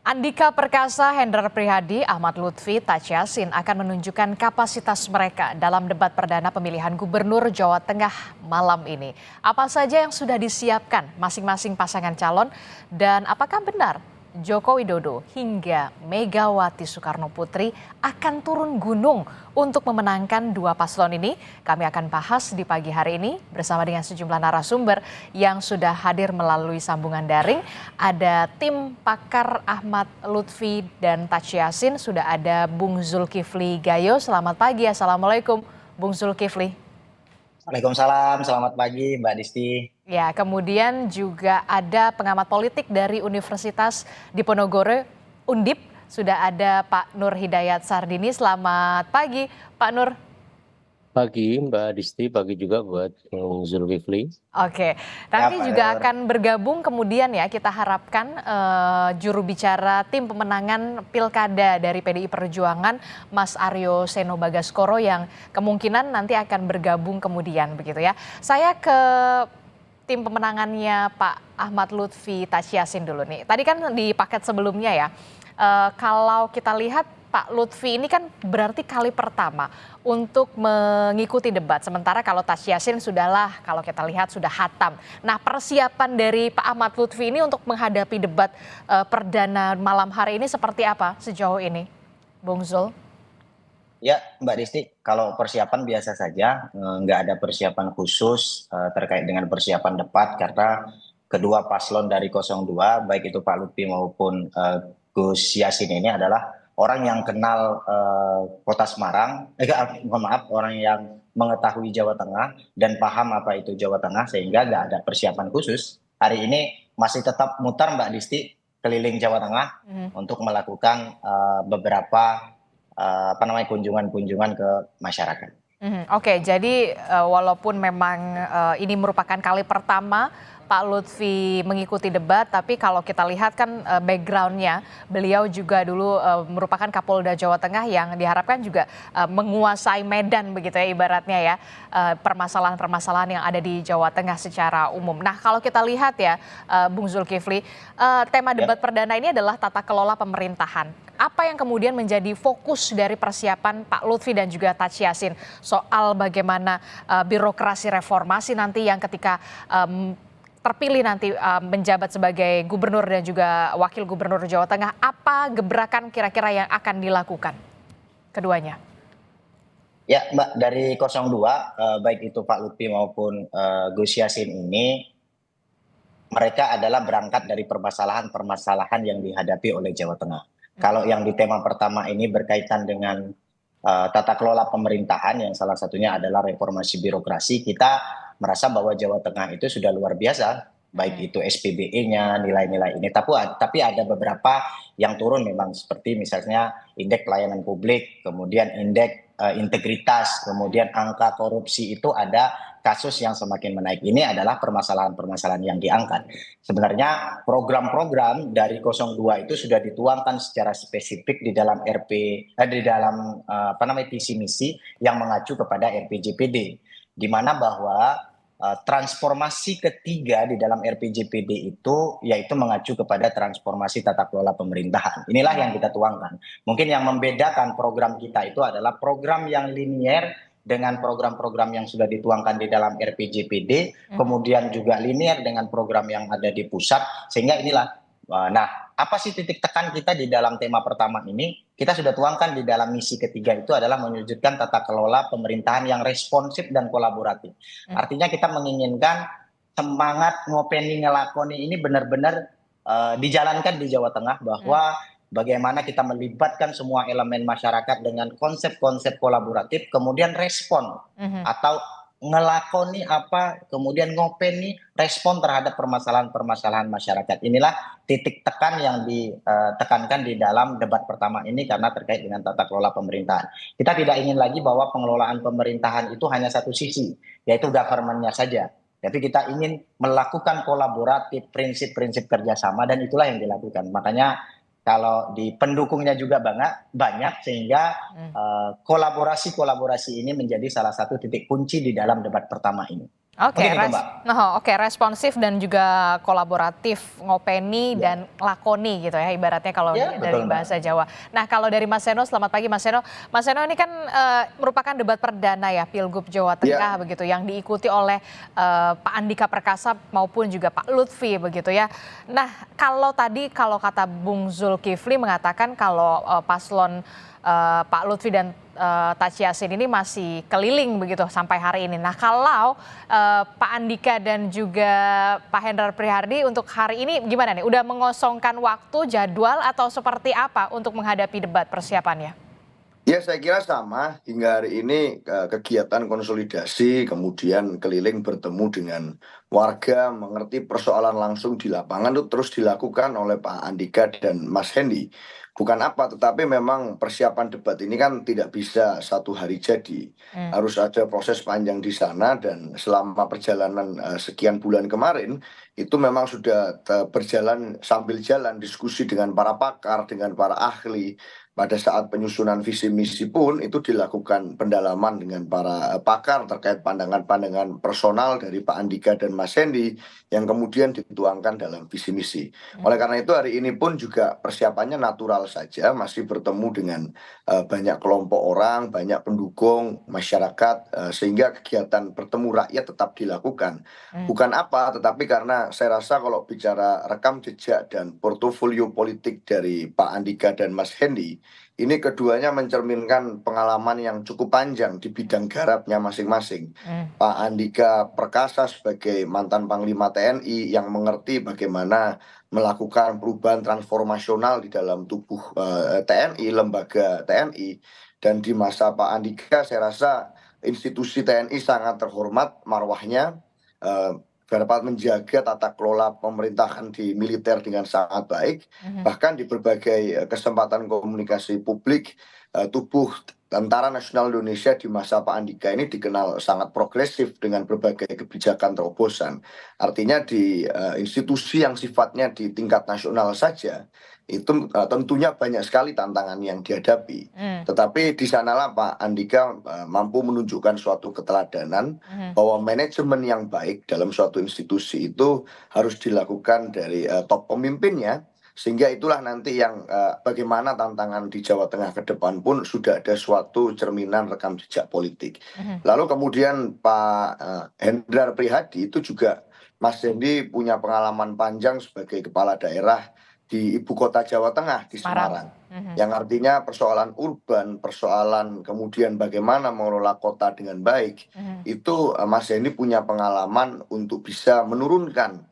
Andika Perkasa, Hendrar Prihadi, Ahmad Lutfi, Taci Yassin akan menunjukkan kapasitas mereka dalam debat perdana pemilihan Gubernur Jawa Tengah malam ini. Apa saja yang sudah disiapkan masing-masing pasangan calon dan apakah benar Joko Widodo hingga Megawati Soekarno Putri akan turun gunung untuk memenangkan dua paslon ini? Kami akan bahas di pagi hari ini bersama dengan sejumlah narasumber yang sudah hadir melalui sambungan daring. Ada tim pakar Ahmad Lutfi dan Taci Yassin, sudah ada Bung Zulkifli Gayo. Selamat pagi, Assalamualaikum Bung Zulkifli. Waalaikumsalam, selamat pagi Mbak Disti. Ya, kemudian juga ada pengamat politik dari Universitas Diponegoro, Undip. Sudah ada Pak Nur Hidayat Sardini. Selamat pagi, Pak Nur. Pagi Mbak Disti, pagi juga buat Bung Zulkifli. Oke, nanti juga akan bergabung kemudian ya, kita harapkan juru bicara tim pemenangan Pilkada dari PDI Perjuangan, Mas Aryo Seno Bagaskoro, yang kemungkinan nanti akan bergabung kemudian begitu ya. Saya ke tim pemenangannya Pak Ahmad Lutfi, Taci Yassin dulu nih. Tadi kan di paket sebelumnya ya, kalau kita lihat Pak Lutfi ini kan berarti kali pertama untuk mengikuti debat. Sementara kalau Taci Yassin sudahlah, kalau kita lihat sudah hatam. Nah, persiapan dari Pak Ahmad Lutfi ini untuk menghadapi debat perdana malam hari ini seperti apa sejauh ini, Bung Zul? Ya Mbak Disti, kalau persiapan biasa saja, nggak ada persiapan khusus terkait dengan persiapan debat karena kedua paslon dari 02, baik itu Pak Lutfi maupun Gus Yassin ini adalah orang yang kenal kota Semarang, mohon maaf, orang yang mengetahui Jawa Tengah dan paham apa itu Jawa Tengah, sehingga nggak ada persiapan khusus. Hari ini masih tetap mutar Mbak Disti keliling Jawa Tengah untuk melakukan beberapa kunjungan-kunjungan ke masyarakat. Oke, jadi walaupun memang ini merupakan kali pertama Pak Lutfi mengikuti debat, tapi kalau kita lihat kan backgroundnya, beliau juga dulu merupakan Kapolda Jawa Tengah yang diharapkan juga menguasai medan begitu ya ibaratnya ya, permasalahan-permasalahan yang ada di Jawa Tengah secara umum. Nah, kalau kita lihat ya Bung Zulkifli, tema debat perdana ini adalah tata kelola pemerintahan. Apa yang kemudian menjadi fokus dari persiapan Pak Lutfi dan juga Taci Yassin soal bagaimana birokrasi reformasi nanti yang ketika terpilih nanti menjabat sebagai gubernur dan juga wakil gubernur Jawa Tengah, apa gebrakan kira-kira yang akan dilakukan keduanya? Ya Mbak, dari 02 baik itu Pak Lutfi maupun Gus Yassin ini, mereka adalah berangkat dari permasalahan-permasalahan yang dihadapi oleh Jawa Tengah. Kalau yang di tema pertama ini berkaitan dengan tata kelola pemerintahan, yang salah satunya adalah reformasi birokrasi, kita merasa bahwa Jawa Tengah itu sudah luar biasa, baik itu SPBE-nya, nilai-nilai ini. Tapi ada beberapa yang turun memang, seperti misalnya indeks pelayanan publik, kemudian indeks integritas, kemudian angka korupsi itu ada kasus yang semakin menaik. Ini adalah permasalahan-permasalahan yang diangkat. Sebenarnya program-program dari 02 itu sudah dituangkan secara spesifik di dalam visi misi yang mengacu kepada RPJPD, di mana bahwa transformasi ketiga di dalam RPJPD itu yaitu mengacu kepada transformasi tata kelola pemerintahan. Inilah yang kita tuangkan. Mungkin yang membedakan program kita itu adalah program yang linier dengan program-program yang sudah dituangkan di dalam RPJPD, kemudian juga linier dengan program yang ada di pusat, sehingga inilah. Nah, apa sih titik tekan kita di dalam tema pertama ini? Kita sudah tuangkan di dalam misi ketiga itu adalah mewujudkan tata kelola pemerintahan yang responsif dan kolaboratif. Artinya kita menginginkan semangat ngopeni ngelakoni ini benar-benar dijalankan di Jawa Tengah, bahwa bagaimana kita melibatkan semua elemen masyarakat dengan konsep-konsep kolaboratif, kemudian respon atau ngelakoni apa, kemudian ngopeni respon terhadap permasalahan-permasalahan masyarakat. Inilah titik tekan yang ditekankan di dalam debat pertama ini karena terkait dengan tata kelola pemerintahan. Kita tidak ingin lagi bahwa pengelolaan pemerintahan itu hanya satu sisi, yaitu government-nya saja. Tapi kita ingin melakukan kolaboratif, prinsip-prinsip kerjasama, dan itulah yang dilakukan. Makanya kalau di pendukungnya juga banyak, sehingga kolaborasi-kolaborasi ini menjadi salah satu titik kunci di dalam debat pertama ini. Oke, Mungkin itu, Mbak. oke, responsif dan juga kolaboratif, ngopeni Ya, dan lakoni gitu ya, ibaratnya kalau ya dari betul, Mbak. bahasa Jawa. Nah, kalau dari Mas Seno, selamat pagi Mas Seno. Mas Seno ini kan merupakan debat perdana ya, Pilgub Jawa Tengah Ya, begitu, yang diikuti oleh Pak Andika Perkasa maupun juga Pak Lutfi begitu ya. Nah, kalau kata Bung Zulkifli mengatakan kalau paslon Pak Lutfi dan Taci Yassin ini masih keliling begitu sampai hari ini. Nah, kalau Pak Andika dan juga Pak Hendrar Prihardi untuk hari ini gimana nih? Udah mengosongkan waktu, jadwal atau seperti apa untuk menghadapi debat persiapannya? ya saya kira sama hingga hari ini kegiatan konsolidasi kemudian keliling bertemu dengan warga mengerti persoalan langsung di lapangan itu terus dilakukan oleh Pak Andika dan Mas Hendy. Bukan apa, tetapi memang persiapan debat ini kan tidak bisa satu hari jadi. Hmm. Harus ada proses panjang di sana dan selama perjalanan sekian bulan kemarin itu memang sudah berjalan sambil jalan diskusi dengan para pakar, dengan para ahli. Pada saat penyusunan visi misi pun itu dilakukan pendalaman dengan para pakar terkait pandangan-pandangan personal dari Pak Andika dan Mas Hendy yang kemudian dituangkan dalam visi misi. Oleh karena itu hari ini pun juga persiapannya natural saja, masih bertemu dengan banyak kelompok orang, banyak pendukung masyarakat, sehingga kegiatan bertemu rakyat tetap dilakukan. Bukan apa, tetapi karena saya rasa kalau bicara rekam jejak dan portofolio politik dari Pak Andika dan Mas Hendy, ini keduanya mencerminkan pengalaman yang cukup panjang di bidang garapnya masing-masing. Pak Andika Perkasa sebagai mantan Panglima TNI yang mengerti bagaimana melakukan perubahan transformasional di dalam tubuh TNI, lembaga TNI. Dan di masa Pak Andika saya rasa institusi TNI sangat terhormat marwahnya, dapat menjaga tata kelola pemerintahan di militer dengan sangat baik. Bahkan di berbagai kesempatan komunikasi publik, tubuh Tentara Nasional Indonesia di masa Pak Andika ini dikenal sangat progresif dengan berbagai kebijakan terobosan. Artinya di institusi yang sifatnya di tingkat nasional saja, itu tentunya banyak sekali tantangan yang dihadapi. Tetapi di sanalah Pak Andika mampu menunjukkan suatu keteladanan bahwa manajemen yang baik dalam suatu institusi itu harus dilakukan dari top pemimpinnya, sehingga itulah nanti yang bagaimana tantangan di Jawa Tengah ke depan pun sudah ada suatu cerminan rekam jejak politik. Lalu kemudian Pak Hendrar Prihadi itu juga, Mas Hendy punya pengalaman panjang sebagai kepala daerah di ibu kota Jawa Tengah, di Semarang. Yang artinya persoalan urban, persoalan kemudian bagaimana mengelola kota dengan baik, itu Mas Hendy punya pengalaman untuk bisa menurunkan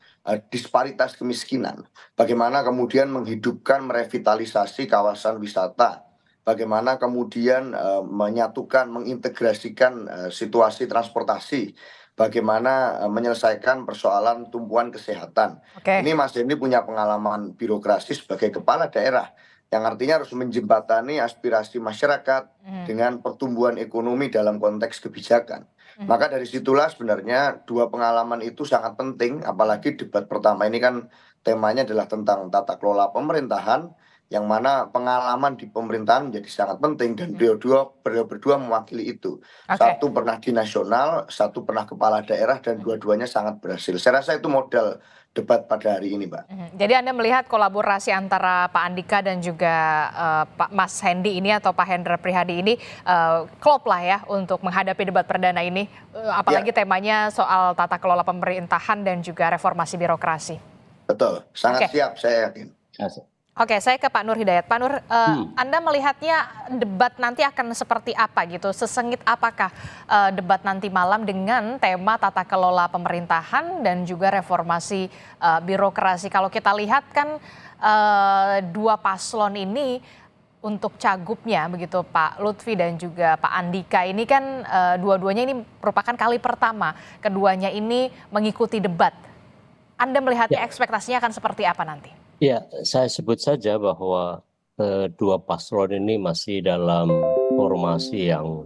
disparitas kemiskinan. Bagaimana kemudian menghidupkan, merevitalisasi kawasan wisata. Bagaimana kemudian menyatukan, mengintegrasikan situasi transportasi. Bagaimana menyelesaikan persoalan tumpuan kesehatan. Ini Mas Hendy punya pengalaman birokrasi sebagai kepala daerah, yang artinya harus menjembatani aspirasi masyarakat dengan pertumbuhan ekonomi dalam konteks kebijakan. Maka dari situlah sebenarnya dua pengalaman itu sangat penting, apalagi debat pertama ini kan temanya adalah tentang tata kelola pemerintahan, yang mana pengalaman di pemerintahan menjadi sangat penting dan beliau berdua mewakili itu. Satu pernah di nasional, satu pernah kepala daerah, dan dua-duanya sangat berhasil. Saya rasa itu modal debat pada hari ini, Mbak. Jadi Anda melihat kolaborasi antara Pak Andika dan juga Pak Mas Hendy ini atau Pak Hendrar Prihadi ini klop lah ya untuk menghadapi debat perdana ini, apalagi temanya soal tata kelola pemerintahan dan juga reformasi birokrasi. Betul, sangat siap saya yakin. Oke, saya ke Pak Nur Hidayat. Pak Nur, Anda melihatnya debat nanti akan seperti apa gitu? Sesengit apakah debat nanti malam dengan tema tata kelola pemerintahan dan juga reformasi birokrasi? Kalau kita lihat kan dua paslon ini untuk cagupnya begitu Pak Lutfi dan juga Pak Andika ini kan dua-duanya ini merupakan kali pertama keduanya ini mengikuti debat. Anda melihatnya ekspektasinya akan seperti apa nanti? Ya, saya sebut saja bahwa kedua paslon ini masih dalam formasi yang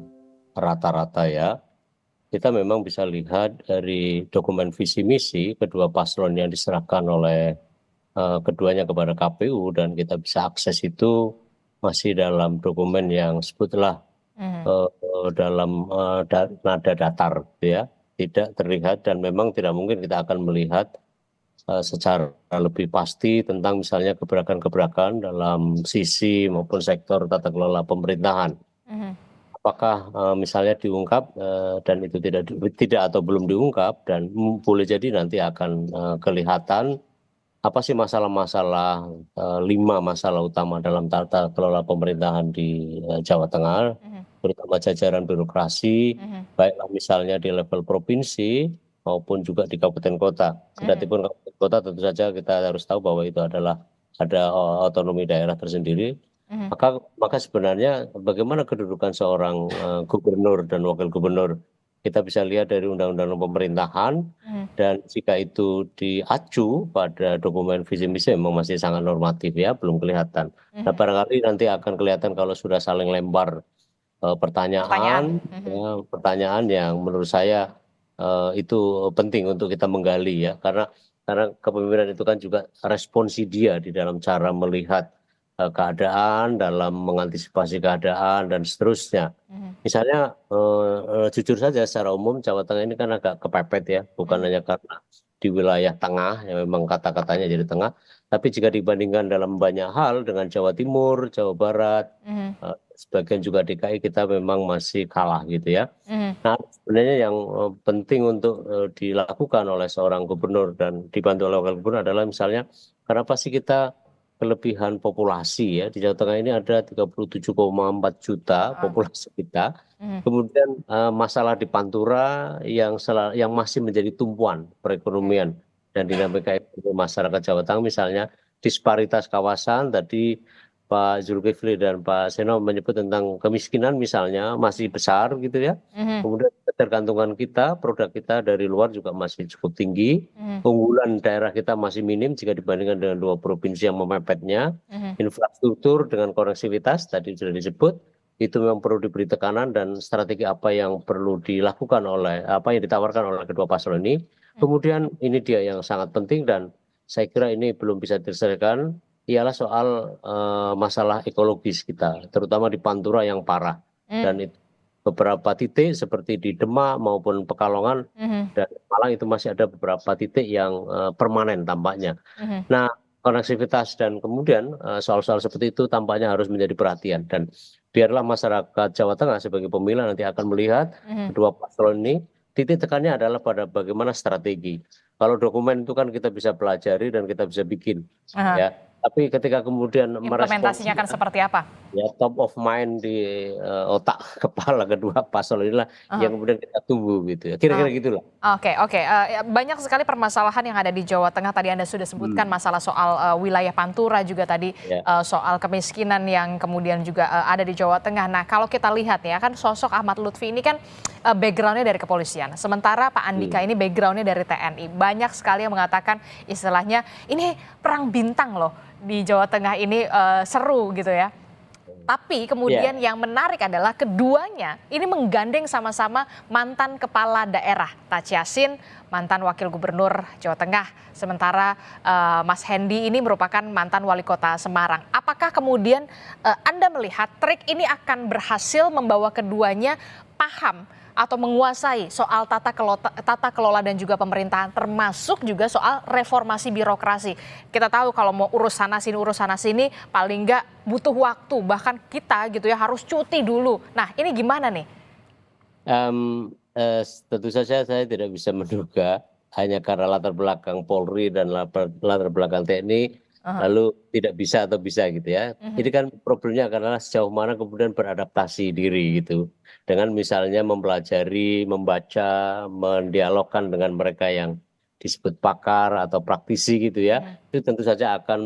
rata-rata ya. Kita memang bisa lihat dari dokumen visi misi kedua paslon yang diserahkan oleh keduanya kepada KPU dan kita bisa akses itu masih dalam dokumen yang sebutlah dalam nada datar gitu ya. tidak terlihat dan memang tidak mungkin kita akan melihat secara lebih pasti tentang misalnya gebrakan-gebrakan dalam sisi maupun sektor tata kelola pemerintahan. Mhm. Apakah misalnya diungkap dan itu tidak atau belum diungkap dan boleh jadi nanti akan kelihatan apa sih masalah-masalah 5 masalah utama dalam tata kelola pemerintahan di Jawa Tengah, Mhm. terutama jajaran birokrasi, Mhm. baiklah misalnya di level provinsi maupun juga di kabupaten kota. Mhm. Kendatipun kabupaten kota tentu saja kita harus tahu bahwa itu adalah ada otonomi daerah tersendiri. Mhm. Maka sebenarnya bagaimana kedudukan seorang gubernur dan wakil gubernur kita bisa lihat dari undang-undang pemerintahan Mhm. dan jika itu diacu pada dokumen visi misi memang masih sangat normatif ya, belum kelihatan. Nah, Mhm. barangkali nanti akan kelihatan kalau sudah saling lempar Pertanyaan. pertanyaan, Mhm. ya, pertanyaan yang menurut saya itu penting untuk kita menggali ya, karena kepemimpinan itu kan juga responsi dia di dalam cara melihat keadaan, dalam mengantisipasi keadaan dan seterusnya. Mhm. Misalnya jujur saja secara umum Jawa Tengah ini kan agak kepepet ya, bukan Mhm. hanya karena di wilayah tengah yang memang kata-katanya jadi tengah, tapi jika dibandingkan dalam banyak hal dengan Jawa Timur, Jawa Barat, Mhm. sebagian juga DKI kita memang masih kalah gitu ya. Mhm. Nah, sebenarnya yang penting untuk dilakukan oleh seorang gubernur dan dibantu oleh wakil gubernur adalah misalnya kenapa sih kita kelebihan populasi ya di Jawa Tengah ini ada 37,4 juta Heeh. populasi kita. Mhm. Kemudian masalah di Pantura yang masih menjadi tumpuan Oke. perekonomian dan dinamika ekonomi masyarakat Jawa Tengah misalnya disparitas kawasan tadi Pak Zulkifli dan Pak Seno menyebut tentang kemiskinan misalnya masih besar gitu ya. Mhm. Kemudian ketergantungan kita, produk kita dari luar juga masih cukup tinggi. Mhm. Unggulan daerah kita masih minim jika dibandingkan dengan 2 provinsi yang memepetnya. Mhm. Infrastruktur dengan konektivitas tadi sudah disebut, itu memang perlu diberi tekanan dan strategi apa yang perlu dilakukan apa yang ditawarkan oleh kedua paslon ini. Kemudian ini dia yang sangat penting dan saya kira ini belum bisa diselesaikan ialah soal masalah ekologis kita, terutama di Pantura yang parah. Mhm. Dan itu beberapa titik seperti di Demak maupun Pekalongan Mhm. dan Malang itu masih ada beberapa titik yang permanen tampaknya. Mhm. Nah, koneksivitas dan kemudian soal-soal seperti itu tampaknya harus menjadi perhatian dan biarlah masyarakat Jawa Tengah sebagai pemilih nanti akan melihat Mhm. kedua paslon ini titik tekannya adalah pada bagaimana strategi. Kalau dokumen itu kan kita bisa pelajari dan kita bisa bikin Aha. ya. Tapi ketika kemudian Implementasinya akan meresponsnya seperti apa? ya top of mind di otak kepala kedua paslon inilah Aha. yang kemudian kita tunggu gitu ya. Kira-kira gitulah. Oke, oke. Ya, banyak sekali permasalahan yang ada di Jawa Tengah. Tadi Anda sudah sebutkan masalah soal wilayah Pantura juga tadi Ya. soal kemiskinan yang kemudian juga ada di Jawa Tengah. Nah, kalau kita lihat ya kan sosok Ahmad Lutfi ini kan backgroundnya dari kepolisian. Sementara Pak Andika ini backgroundnya dari TNI. Banyak sekali yang mengatakan istilahnya ini perang bintang loh di Jawa Tengah ini seru gitu ya. Tapi kemudian Ya. yang menarik adalah keduanya ini menggandeng sama-sama mantan kepala daerah. Taci Yassin, mantan wakil gubernur Jawa Tengah. Sementara Mas Hendy ini merupakan mantan wali kota Semarang. Apakah kemudian Anda melihat trik ini akan berhasil membawa keduanya paham atau menguasai soal tata kelola dan juga pemerintahan, termasuk juga soal reformasi birokrasi. Kita tahu kalau mau urus sana sini paling nggak butuh waktu, bahkan kita gitu ya harus cuti dulu. Nah, ini gimana nih? Tentu saja saya tidak bisa menduga hanya karena latar belakang Polri dan latar belakang TNI Aha. lalu tidak bisa atau bisa gitu ya. Mhm. Ini kan problemnya adalah sejauh mana kemudian beradaptasi diri gitu. Dengan misalnya mempelajari, membaca, mendialogkan dengan mereka yang disebut pakar atau praktisi gitu ya. Itu tentu saja akan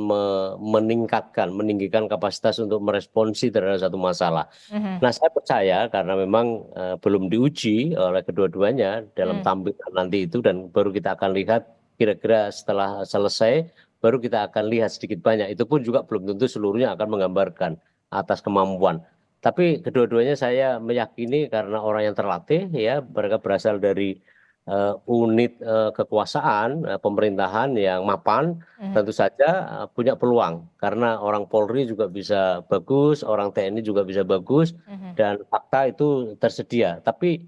meninggikan kapasitas untuk meresponsi terhadap satu masalah. Mhm. Nah, saya percaya karena memang belum diuji oleh kedua-duanya dalam tampilan nanti itu dan baru kita akan lihat kira-kira setelah selesai baru kita akan lihat sedikit banyak. Itu pun juga belum tentu seluruhnya akan menggambarkan atas kemampuan. Tapi kedua-duanya saya meyakini karena orang yang terlatih ya mereka berasal dari unit kekuasaan pemerintahan yang mapan tentu saja punya peluang karena orang Polri juga bisa bagus, orang TNI juga bisa bagus dan fakta itu tersedia. Tapi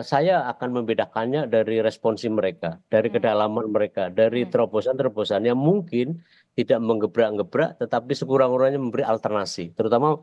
saya akan membedakannya dari responsi mereka, dari kedalaman mereka, dari terobosan-terobosan yang mungkin tidak menggebrak-gebrak, tetapi sekurang-kurangnya memberi alternasi. Terutama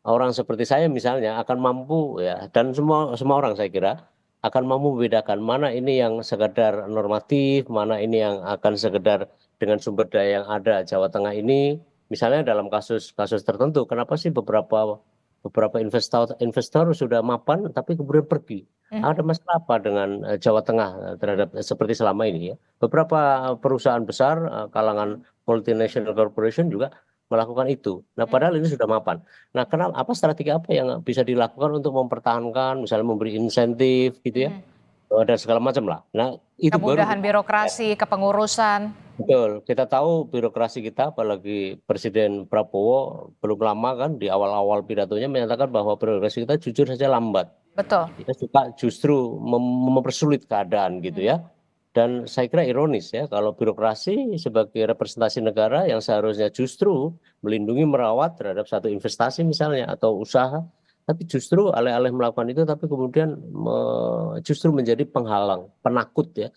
orang seperti saya misalnya akan mampu ya, dan semua semua orang saya kira akan mampu membedakan mana ini yang sekedar normatif, mana ini yang akan sekedar dengan sumber daya yang ada. Jawa Tengah ini misalnya dalam kasus-kasus tertentu, kenapa sih beberapa beberapa investor sudah mapan tapi kemudian pergi. Ada masalah apa dengan Jawa Tengah terhadap seperti selama ini ya. Beberapa perusahaan besar kalangan multinational corporation juga melakukan itu. Nah, padahal ini sudah mapan. Nah, apa strategi apa yang bisa dilakukan untuk mempertahankan, misalnya memberi insentif gitu ya, dan segala macam lah. Nah, itu baru Kemudahan birokrasi, kepengurusan. betul. Kita tahu birokrasi kita, apalagi Presiden Prabowo belum lama kan di awal-awal pidatonya menyatakan bahwa birokrasi kita jujur saja lambat. Betul. Kita suka justru mempersulit keadaan gitu ya. Dan saya kira ironis ya kalau birokrasi sebagai representasi negara yang seharusnya justru melindungi merawat terhadap satu investasi misalnya atau usaha, tapi justru alih-alih melakukan itu tapi kemudian justru menjadi penghalang, penakut ya,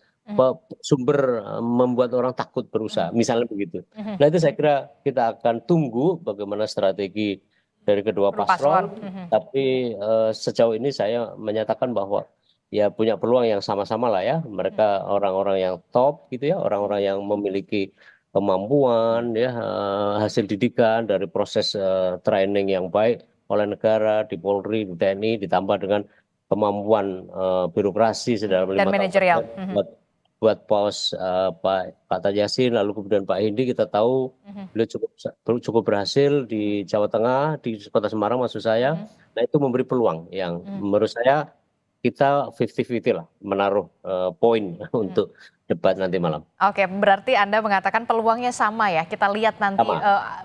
sumber membuat orang takut berusaha, misalnya begitu. Nah itu saya kira kita akan tunggu bagaimana strategi dari kedua paslon, tapi sejauh ini saya menyatakan bahwa ya punya peluang yang sama-sama lah ya. Mereka orang-orang yang top gitu ya, orang-orang yang memiliki kemampuan ya, hasil didikan dari proses training yang baik oleh negara di Polri, di TNI, ditambah dengan kemampuan birokrasi dalam 5 Dan tahun manajerial. buat pos Pak Tajasin, lalu kemudian Pak Hindi, kita tahu beliau cukup berhasil di Jawa Tengah, di Kota Semarang maksud saya. Nah itu memberi peluang yang menurut saya kita 50-50 lah menaruh poin untuk debat nanti malam. Oke, berarti Anda mengatakan peluangnya sama ya. Kita lihat nanti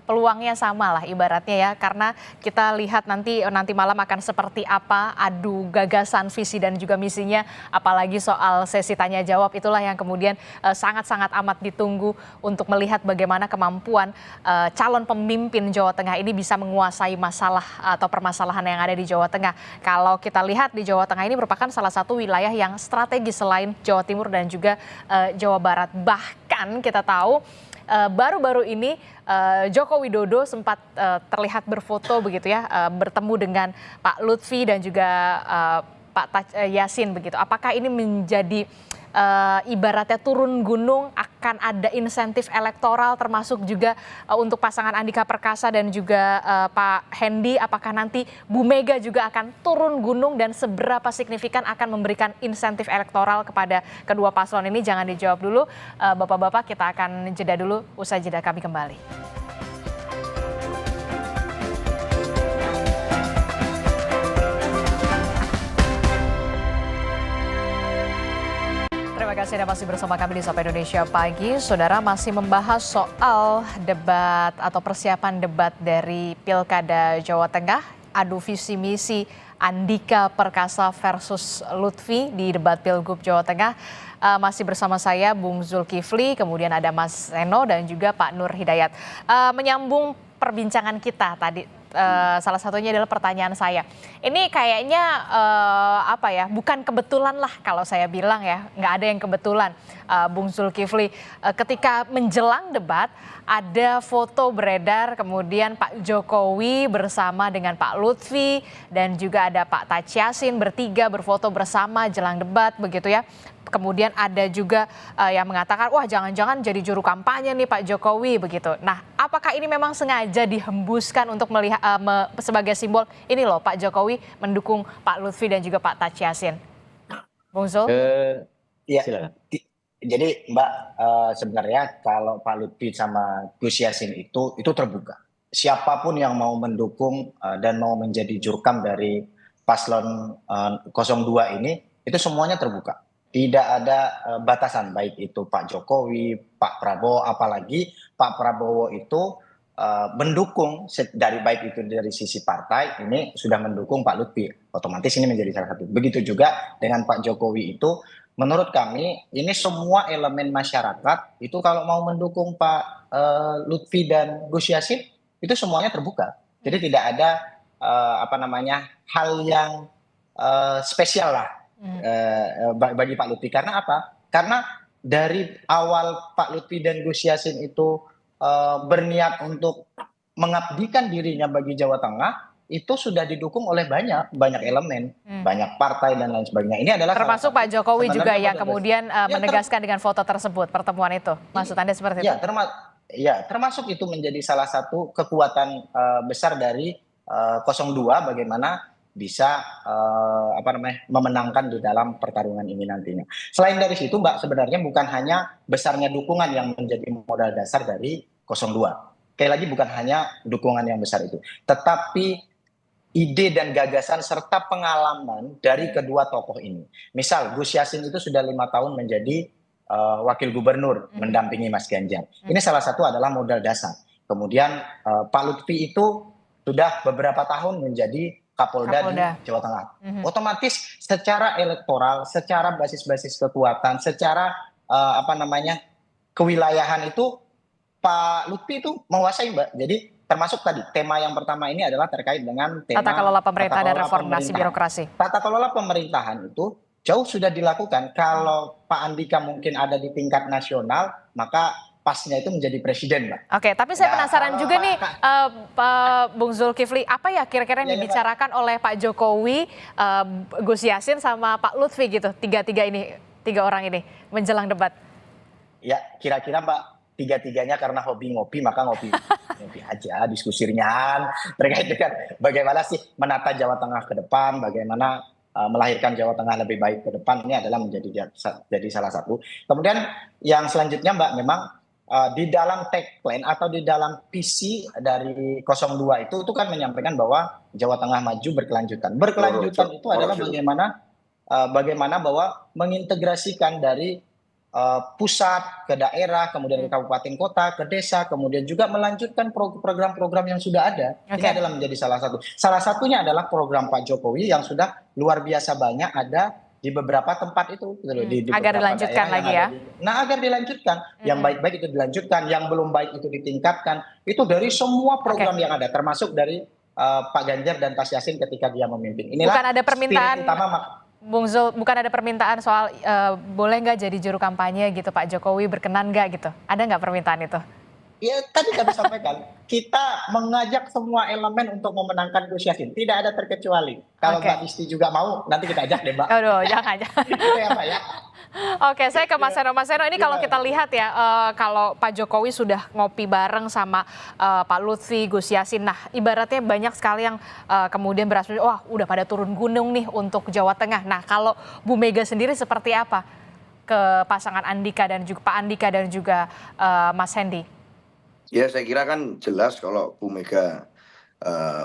peluangnya sama lah ibaratnya ya. Karena kita lihat nanti malam akan seperti apa adu gagasan, visi dan juga misinya. Apalagi soal sesi tanya jawab itulah yang kemudian sangat-sangat amat ditunggu untuk melihat bagaimana kemampuan calon pemimpin Jawa Tengah ini bisa menguasai masalah atau permasalahan yang ada di Jawa Tengah. Kalau kita lihat di Jawa Tengah ini merupakan salah satu wilayah yang strategis selain Jawa Timur dan juga Jawa Barat. Bahkan kita tahu baru-baru ini Joko Widodo sempat terlihat berfoto begitu ya, bertemu dengan Pak Lutfi dan juga Pak Yasin begitu. Apakah ini menjadi ibaratnya turun gunung, akan ada insentif elektoral termasuk juga untuk pasangan Andika Perkasa dan juga Pak Hendi? Apakah nanti Bu Mega juga akan turun gunung dan seberapa signifikan akan memberikan insentif elektoral kepada kedua paslon ini? Jangan dijawab dulu Bapak-bapak, kita akan jeda dulu, usai jeda kami kembali. Terima kasih Anda masih bersama kami di Sapa Indonesia Pagi. Saudara, masih membahas soal debat atau persiapan debat dari Pilkada Jawa Tengah. Adu visi misi Andika Perkasa versus Lutfi di debat Pilgub Jawa Tengah. Masih bersama saya Bung Zulkifli, kemudian ada Mas Seno dan juga Pak Nur Hidayat. Menyambung perbincangan kita tadi, salah satunya adalah pertanyaan saya. Ini kayaknya bukan kebetulan lah kalau saya bilang ya, nggak ada yang kebetulan, Bung Zulkifli. Ketika menjelang debat ada foto beredar, kemudian Pak Jokowi bersama dengan Pak Lutfi dan juga ada Pak Tachiasin bertiga berfoto bersama jelang debat begitu ya. Kemudian ada juga yang mengatakan, wah jangan-jangan jadi juru kampanye nih Pak Jokowi begitu. Nah, apakah ini memang sengaja dihembuskan untuk melihat sebagai simbol ini loh Pak Jokowi mendukung Pak Lutfi dan juga Pak Tachiasin? Bung Zul? Ya, Silakan. jadi Mbak, sebenarnya kalau Pak Lutfi sama Gus Yassin itu terbuka. Siapapun yang mau mendukung dan mau menjadi jurkam dari paslon 02 ini, itu semuanya terbuka. Tidak ada batasan, baik itu Pak Jokowi, Pak Prabowo, apalagi Pak Prabowo itu mendukung dari baik itu dari sisi partai, ini sudah mendukung Pak Lutfi, otomatis ini menjadi salah satu. Begitu juga dengan Pak Jokowi itu, menurut kami ini semua elemen masyarakat itu kalau mau mendukung Pak Lutfi dan Gus Yassin itu semuanya terbuka. Jadi tidak ada hal yang spesial lah bagi Pak Lutfi. Karena apa? Karena dari awal Pak Lutfi dan Gus Yassin itu berniat untuk mengabdikan dirinya bagi Jawa Tengah, itu sudah didukung oleh banyak elemen, banyak partai dan lain sebagainya. Ini adalah termasuk Pak Jokowi juga yang model kemudian menegaskan dengan foto tersebut pertemuan itu. Maksud Anda seperti itu? Termasuk itu menjadi salah satu kekuatan besar dari 02 bagaimana bisa memenangkan di dalam pertarungan ini nantinya. Selain dari situ, Mbak, sebenarnya bukan hanya besarnya dukungan yang menjadi modal dasar dari 02. Sekali lagi bukan hanya dukungan yang besar itu, tetapi ide dan gagasan serta pengalaman dari kedua tokoh ini. Misal Gus Yassin itu sudah 5 tahun menjadi wakil gubernur mendampingi Mas Ganjar. Ini salah satu adalah modal dasar. Kemudian Pak Lutfi itu sudah beberapa tahun menjadi Kapolda di Jawa Tengah. Otomatis secara elektoral, secara basis-basis kekuatan, secara kewilayahan itu Pak Lutfi itu menguasai, Mbak. Jadi termasuk tadi tema yang pertama ini adalah terkait dengan tema tata kelola pemerintah dan reformasi birokrasi. Tata kelola pemerintahan itu jauh sudah dilakukan. Kalau Pak Andika mungkin ada di tingkat nasional, maka pasnya itu menjadi presiden, Mbak. Oke, tapi saya penasaran juga nih, Pak Bung Zulkifli, apa ya kira-kira yang dibicarakan oleh Pak Jokowi, Gus Yassin sama Pak Lutfi gitu, tiga orang ini menjelang debat? Ya, kira-kira Mbak, tiga-tiganya karena hobi ngopi, maka ngopi aja, diskusi ringan terkait dengan bagaimana sih menata Jawa Tengah ke depan, bagaimana melahirkan Jawa Tengah lebih baik ke depan. Ini adalah jadi salah satu. Kemudian yang selanjutnya, Mbak, memang di dalam tagline atau di dalam visi dari 02 itu kan menyampaikan bahwa Jawa Tengah maju berkelanjutan. Berkelanjutan itu adalah bagaimana bahwa mengintegrasikan dari pusat ke daerah, kemudian ke kabupaten kota, ke desa, kemudian juga melanjutkan program-program yang sudah ada. Ini adalah menjadi salah satu. Salah satunya adalah program Pak Jokowi yang sudah luar biasa banyak ada di beberapa tempat itu. Di agar dilanjutkan lagi ya. Agar dilanjutkan. Yang baik-baik itu dilanjutkan, yang belum baik itu ditingkatkan. Itu dari semua program yang ada, termasuk dari Pak Ganjar dan Mas Yassin ketika dia memimpin. Inilah bukan ada permintaan utama, Bung Zul, bukan ada permintaan soal boleh nggak jadi juru kampanye gitu, Pak Jokowi berkenan nggak gitu? Ada nggak permintaan itu? Ya tadi kami sampaikan, kita mengajak semua elemen untuk memenangkan Gus Yassin. Tidak ada terkecuali. Kalau Mbak Isti juga mau, nanti kita ajak deh, Mbak. Aduh, jangan. Itu ya, Mbak ya. Oke, saya ke Mas Seno. Mas Seno, ini kalau kita lihat ya, kalau Pak Jokowi sudah ngopi bareng sama Pak Lutfi, Gus Yassin. Nah, ibaratnya banyak sekali yang kemudian berasumsi, wah udah pada turun gunung nih untuk Jawa Tengah. Nah, kalau Bu Mega sendiri seperti apa ke pasangan Andika dan juga Pak Andika dan juga Mas Hendy? Ya, saya kira kan jelas kalau Bu Mega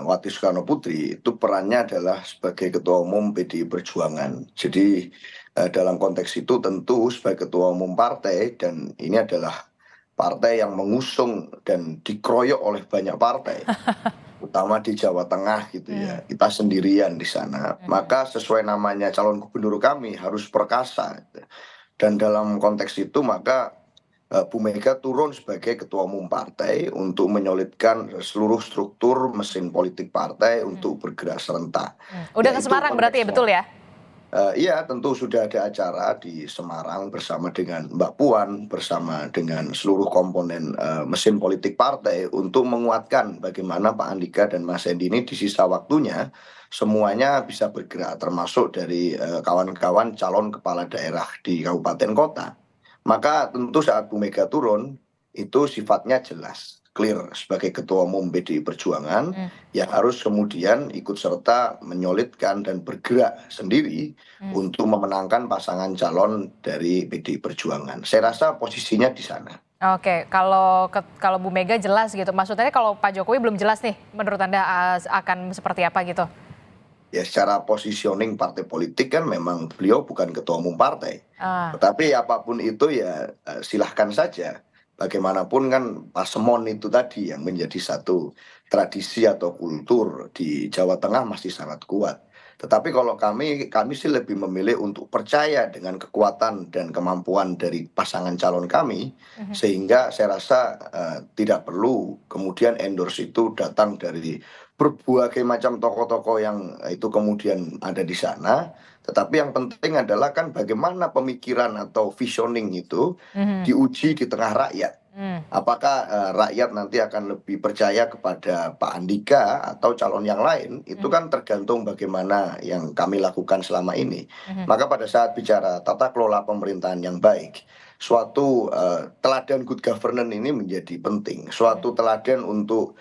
Wati Soekarno Putri itu perannya adalah sebagai Ketua Umum PDI Perjuangan. Jadi dalam konteks itu tentu sebagai Ketua Umum partai, dan ini adalah partai yang mengusung dan dikeroyok oleh banyak partai, utama di Jawa Tengah gitu ya. Kita sendirian di sana. Maka sesuai namanya calon gubernur kami harus perkasa. Dan dalam konteks itu maka Bu Mega turun sebagai Ketua Umum partai untuk menyolidkan seluruh struktur mesin politik partai untuk bergerak serentak. Udah ke Semarang berarti ya, betul ya? Iya, tentu sudah ada acara di Semarang bersama dengan Mbak Puan, bersama dengan seluruh komponen mesin politik partai untuk menguatkan bagaimana Pak Andika dan Mas Hendy ini di sisa waktunya semuanya bisa bergerak, termasuk dari kawan-kawan calon kepala daerah di kabupaten kota. Maka tentu saat Bu Mega turun, itu sifatnya jelas, clear sebagai Ketua Umum PDI Perjuangan yang harus kemudian ikut serta menyolidkan dan bergerak sendiri untuk memenangkan pasangan calon dari PDI Perjuangan. Saya rasa posisinya di sana. Oke, kalau Bu Mega jelas gitu. Maksudnya kalau Pak Jokowi belum jelas nih, menurut Anda akan seperti apa gitu? Ya, secara positioning partai politik kan memang beliau bukan ketua umum partai. Tetapi apapun itu ya silahkan saja. Bagaimanapun kan pasemon itu tadi yang menjadi satu tradisi atau kultur di Jawa Tengah masih sangat kuat. Tetapi kalau kami sih lebih memilih untuk percaya dengan kekuatan dan kemampuan dari pasangan calon kami, sehingga saya rasa tidak perlu kemudian endorse itu datang dari berbagai macam tokoh-tokoh yang itu kemudian ada di sana. Tetapi yang penting adalah kan bagaimana pemikiran atau visioning itu Mhm. diuji di tengah rakyat. Hmm. Apakah rakyat nanti akan lebih percaya kepada Pak Andika atau calon yang lain? Itu kan tergantung bagaimana yang kami lakukan selama ini. Mhm. Maka pada saat bicara tata kelola pemerintahan yang baik, suatu teladan good governance ini menjadi penting. Suatu teladan untuk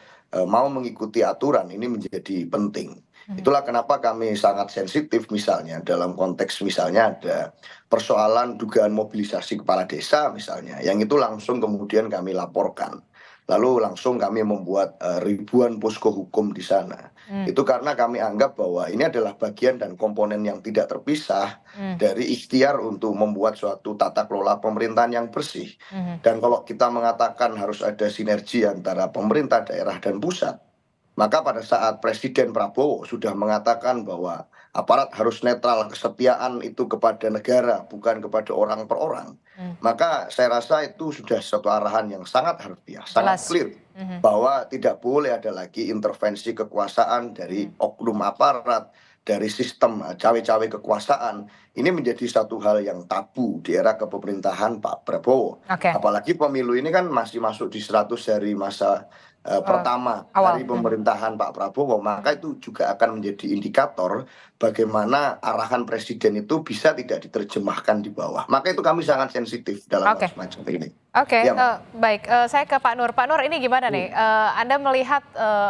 mau mengikuti aturan ini menjadi penting. Itulah kenapa kami sangat sensitif misalnya dalam konteks misalnya ada persoalan dugaan mobilisasi kepala desa misalnya, yang itu langsung kemudian kami laporkan. Lalu langsung kami membuat ribuan posko hukum di sana. Itu karena kami anggap bahwa ini adalah bagian dan komponen yang tidak terpisah dari ikhtiar untuk membuat suatu tata kelola pemerintahan yang bersih. Dan kalau kita mengatakan harus ada sinergi antara pemerintah daerah dan pusat, maka pada saat Presiden Prabowo sudah mengatakan bahwa aparat harus netral, kesetiaan itu kepada negara, bukan kepada orang per orang, maka saya rasa itu sudah satu arahan yang sangat harfiah, sangat Jelas. clear, bahwa tidak boleh ada lagi intervensi kekuasaan dari oknum aparat, dari sistem cawe-cawe kekuasaan. Ini menjadi satu hal yang tabu di era kepemerintahan Pak Prabowo. Oke. Apalagi pemilu ini kan masih masuk di 100 hari masa pertama awal. hari pemerintahan Pak Prabowo, maka itu juga akan menjadi indikator bagaimana arahan presiden itu bisa tidak diterjemahkan di bawah. Maka itu kami sangat sensitif dalam Oke. semacam ini. Oke, Ya, baik. Saya ke Pak Nur. Pak Nur, ini gimana nih? Anda melihat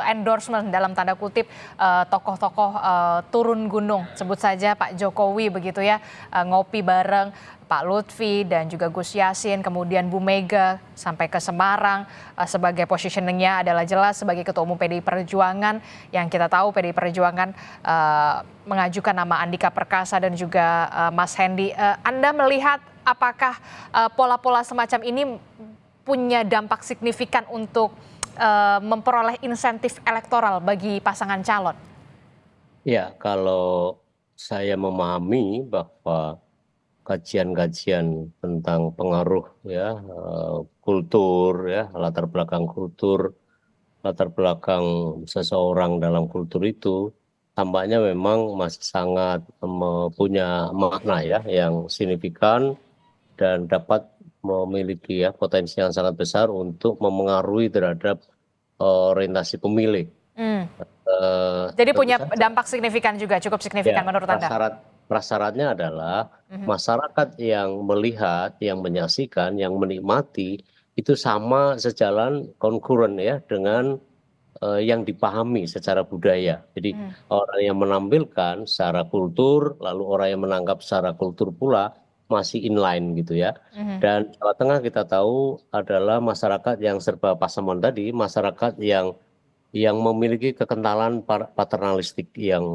endorsement dalam tanda kutip tokoh-tokoh turun gunung, sebut saja Pak Jokowi begitu ya, ngopi bareng Pak Lutfi dan juga Gus Yassin, kemudian Bu Mega sampai ke Semarang, sebagai positioningnya adalah jelas sebagai Ketua Umum PDI Perjuangan, yang kita tahu PDI Perjuangan mengajukan nama Andika Perkasa dan juga Mas Hendy. Anda melihat apakah pola-pola semacam ini punya dampak signifikan untuk memperoleh insentif elektoral bagi pasangan calon? Ya, kalau saya memahami bahwa kajian-kajian tentang pengaruh ya kultur ya, latar belakang kultur, latar belakang seseorang dalam kultur itu tampaknya memang masih sangat punya makna ya yang signifikan dan dapat memiliki ya potensi yang sangat besar untuk memengaruhi terhadap orientasi pemilih. Jadi Tentu punya saja. dampak signifikan juga, cukup signifikan menurut Anda? Prasyaratnya adalah masyarakat yang melihat, yang menyaksikan, yang menikmati itu sama sejalan konkuren ya dengan yang dipahami secara budaya. Jadi orang yang menampilkan secara kultur, lalu orang yang menangkap secara kultur pula masih inline gitu ya. Dan Jawa Tengah kita tahu adalah masyarakat yang serba pasaman tadi, masyarakat yang memiliki kekentalan paternalistik yang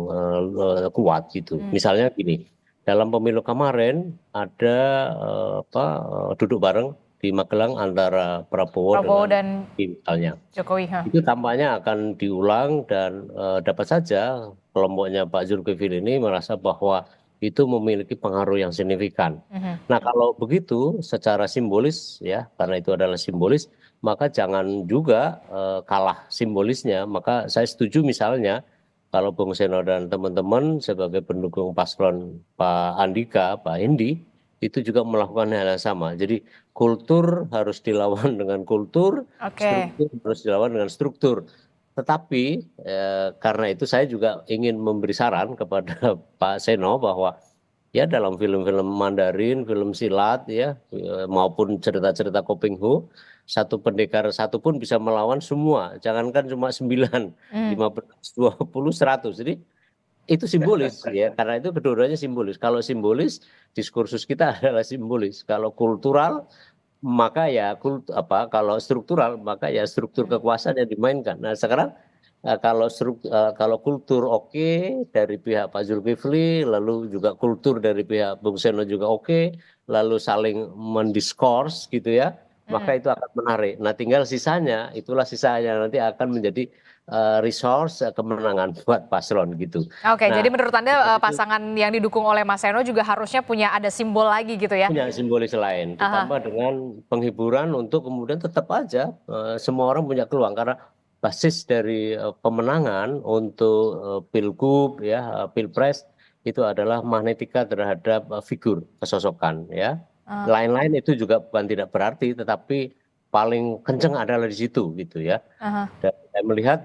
kuat gitu. Misalnya gini, dalam pemilu kemarin ada duduk bareng di Magelang antara Prabowo dan misalnya. Jokowi. Itu tampaknya akan diulang dan dapat saja kelompoknya Pak Zulkifli ini merasa bahwa itu memiliki pengaruh yang signifikan. Nah, kalau begitu secara simbolis ya, karena itu adalah simbolis, maka jangan juga kalah simbolisnya. Maka saya setuju misalnya kalau Bung Seno dan teman-teman sebagai pendukung paslon Pak Andika, Pak Hendy, itu juga melakukan hal yang sama. Jadi kultur harus dilawan dengan kultur, struktur harus dilawan dengan struktur. Tetapi karena itu saya juga ingin memberi saran kepada Pak Seno bahwa ya dalam film-film Mandarin, film silat ya maupun cerita-cerita Koping Ho, satu pendekar satu pun bisa melawan semua. Jangankan cuma 9, 15, 20, 100. Jadi itu simbolis ya, karena itu kedua-duanya simbolis. Kalau simbolis, diskursus kita adalah simbolis. Kalau kultural, maka ya kalau struktural, maka ya struktur kekuasaan yang dimainkan. Nah, sekarang kalau kultur oke dari pihak Pak Zulkifli, lalu juga kultur dari pihak Bung Seno juga oke, lalu saling mendiskors gitu ya, maka itu akan menarik. Nah, tinggal sisanya, itulah sisanya nanti akan menjadi resource kemenangan buat paslon gitu. Oke, Nah, jadi menurut Anda itu pasangan yang didukung oleh Mas Seno juga harusnya punya ada simbol lagi gitu ya? punya simbolis lain, Aha. ditambah dengan penghiburan untuk kemudian tetap aja semua orang punya peluang karena basis dari pemenangan untuk pilgub ya, pilpres itu adalah magnetika terhadap figur kesosokan ya. Ah, Lain-lain itu juga bukan tidak berarti, tetapi paling kenceng adalah di situ gitu ya. aha. Dan saya melihat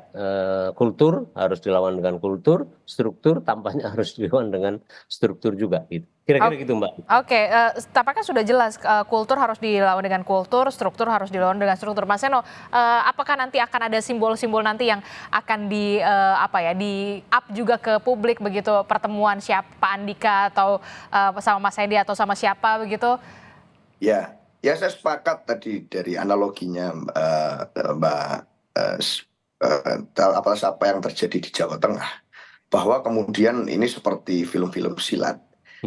kultur harus dilawan dengan kultur, struktur tampaknya harus dilawan dengan struktur juga gitu. Kira-kira Oke, gitu Mbak. oke, tampaknya sudah jelas kultur harus dilawan dengan kultur, struktur harus dilawan dengan struktur. Mas Seno, apakah nanti akan ada simbol-simbol nanti yang akan apa ya, di up juga ke publik begitu pertemuan siapa Pak Andika atau sama Mas Edi atau sama siapa begitu? Ya, ya saya sepakat tadi dari analoginya Mbak apa yang terjadi di Jawa Tengah, bahwa kemudian ini seperti film-film silat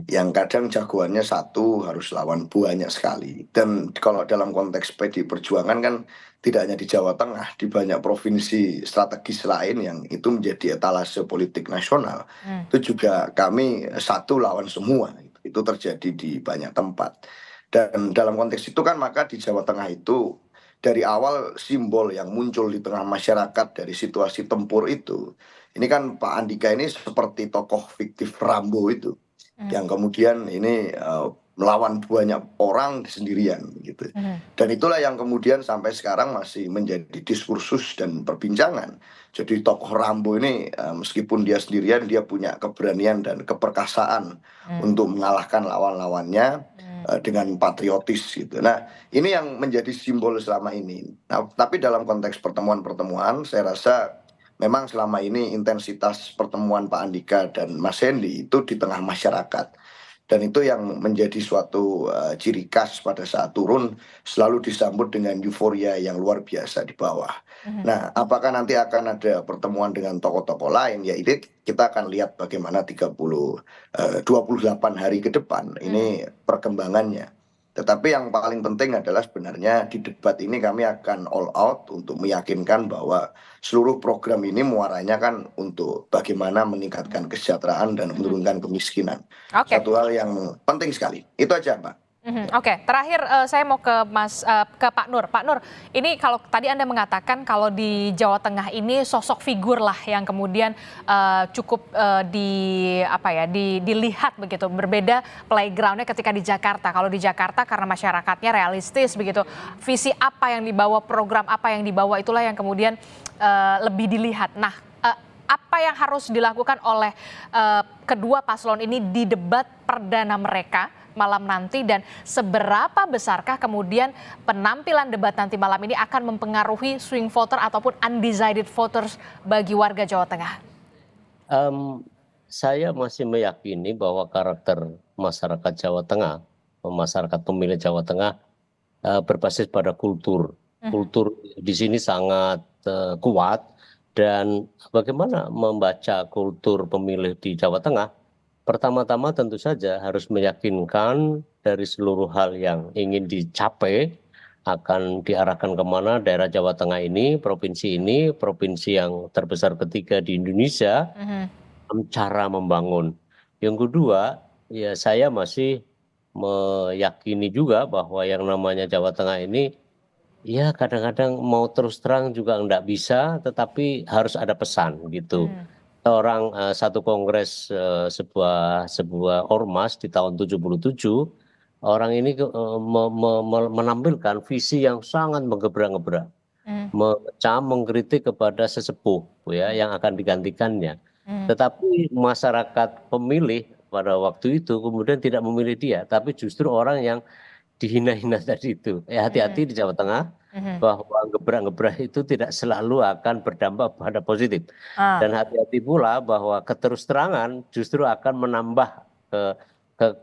yang kadang jagoannya satu harus lawan banyak sekali. Dan kalau dalam konteks PD Perjuangan kan tidak hanya di Jawa Tengah, di banyak provinsi strategis lain yang itu menjadi etalase politik nasional, itu juga kami satu lawan semua. Itu terjadi di banyak tempat. Dan dalam konteks itu kan maka di Jawa Tengah itu dari awal simbol yang muncul di tengah masyarakat dari situasi tempur itu, ini kan Pak Andika ini seperti tokoh fiktif Rambo itu, yang kemudian ini melawan banyak orang sendirian gitu. Dan itulah yang kemudian sampai sekarang masih menjadi diskursus dan perbincangan. Jadi tokoh Rambo ini meskipun dia sendirian, dia punya keberanian dan keperkasaan untuk mengalahkan lawan-lawannya dengan patriotis gitu. Nah, ini yang menjadi simbol selama ini. Nah, tapi dalam konteks pertemuan-pertemuan, saya rasa memang selama ini intensitas pertemuan Pak Andika dan Mas Hendy itu di tengah masyarakat. Dan itu yang menjadi suatu ciri khas pada saat turun selalu disambut dengan euforia yang luar biasa di bawah. Nah, apakah nanti akan ada pertemuan dengan tokoh-tokoh lain? Ya ini kita akan lihat bagaimana 28 hari ke depan ini perkembangannya. Tetapi yang paling penting adalah sebenarnya di debat ini kami akan all out untuk meyakinkan bahwa seluruh program ini muaranya kan untuk bagaimana meningkatkan kesejahteraan dan menurunkan kemiskinan. Oke. Satu hal yang penting sekali. Itu aja, Mbak. Oke, terakhir saya mau ke Pak Nur. Pak Nur, ini kalau tadi Anda mengatakan kalau di Jawa Tengah ini sosok figur lah yang kemudian cukup dilihat begitu. Berbeda playgroundnya ketika di Jakarta. Kalau di Jakarta karena masyarakatnya realistis begitu. Visi apa yang dibawa, program apa yang dibawa itulah yang kemudian lebih dilihat. Nah, apa yang harus dilakukan oleh kedua paslon ini di debat perdana mereka malam nanti, dan seberapa besarkah kemudian penampilan debat nanti malam ini akan mempengaruhi swing voter ataupun undecided voters bagi warga Jawa Tengah? Saya masih meyakini bahwa karakter masyarakat Jawa Tengah, masyarakat pemilih Jawa Tengah berbasis pada kultur. Kultur di sini sangat kuat, dan bagaimana membaca kultur pemilih di Jawa Tengah? Pertama-tama tentu saja harus meyakinkan dari seluruh hal yang ingin dicapai akan diarahkan kemana daerah Jawa Tengah ini, provinsi yang terbesar ketiga di Indonesia, cara membangun. Yang kedua, ya saya masih meyakini juga bahwa yang namanya Jawa Tengah ini, ya kadang-kadang mau terus terang juga enggak bisa, tetapi harus ada pesan gitu. Satu kongres sebuah ormas di tahun 77, orang ini menampilkan visi yang sangat menggebrak-gebrak, mengecam, mengkritik kepada sesepuh ya yang akan digantikannya. Tetapi masyarakat pemilih pada waktu itu kemudian tidak memilih dia, tapi justru orang yang dihina-hina tadi itu. Hati-hati di Jawa Tengah, bahwa gebrak-gebrak itu tidak selalu akan berdampak pada positif. Dan hati-hati pula bahwa keterus-terangan justru akan menambah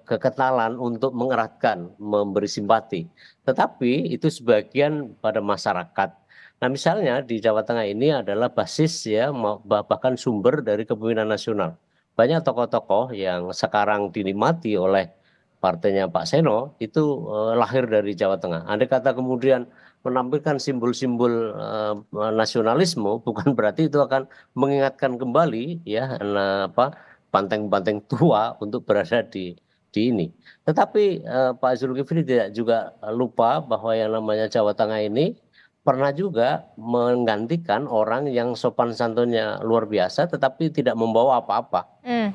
kekentalan untuk mengeratkan, memberi simpati. Tetapi itu sebagian pada masyarakat. Nah, misalnya di Jawa Tengah ini adalah basis ya, bahkan sumber dari kepemimpinan nasional. Banyak tokoh-tokoh yang sekarang dinikmati oleh partainya Pak Seno itu lahir dari Jawa Tengah. Andai kata kemudian menampilkan simbol-simbol nasionalisme, bukan berarti itu akan mengingatkan kembali ya banteng-banteng tua untuk berada di ini. Tetapi Pak Zulkifli tidak juga lupa bahwa yang namanya Jawa Tengah ini pernah juga menggantikan orang yang sopan santunnya luar biasa tetapi tidak membawa apa-apa.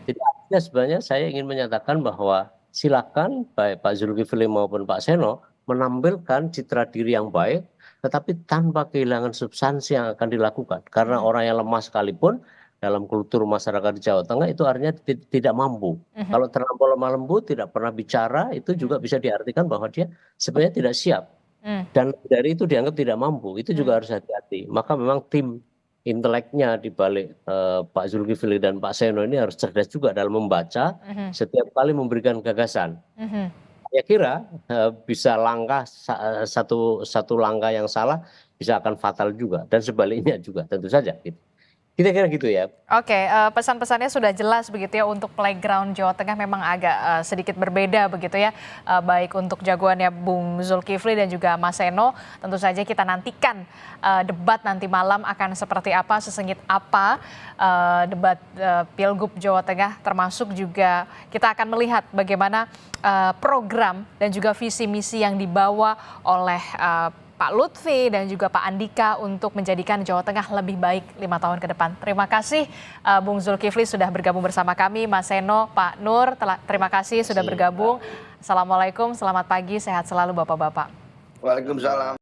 Jadi artinya sebenarnya saya ingin menyatakan bahwa silakan baik Pak Zulkifli maupun Pak Seno menampilkan citra diri yang baik tetapi tanpa kehilangan substansi yang akan dilakukan. Karena orang yang lemah sekalipun dalam kultur masyarakat di Jawa Tengah itu artinya tidak mampu. Kalau terlampau lemah lembut, tidak pernah bicara, itu juga bisa diartikan bahwa dia sebenarnya tidak siap. Dan dari itu dianggap tidak mampu, itu juga harus hati-hati. Maka memang tim inteleknya di balik Pak Zulkifli dan Pak Seno ini harus cerdas juga dalam membaca setiap kali memberikan gagasan. Saya kira bisa langkah satu langkah yang salah bisa akan fatal juga dan sebaliknya juga tentu saja. Kira-kira gitu ya. Oke, pesan-pesannya sudah jelas begitu ya untuk playground Jawa Tengah memang agak sedikit berbeda begitu ya. Baik untuk jagoannya Bung Zulkifli dan juga Mas Seno. Tentu saja kita nantikan debat nanti malam akan seperti apa, sesengit apa debat Pilgub Jawa Tengah, termasuk juga kita akan melihat bagaimana program dan juga visi misi yang dibawa oleh Pak Lutfi dan juga Pak Andika untuk menjadikan Jawa Tengah lebih baik 5 tahun ke depan. Terima kasih Bung Zulkifli sudah bergabung bersama kami, Mas Seno, Pak Nur, terima kasih sudah bergabung. Assalamualaikum, selamat pagi, sehat selalu Bapak-Bapak. Waalaikumsalam.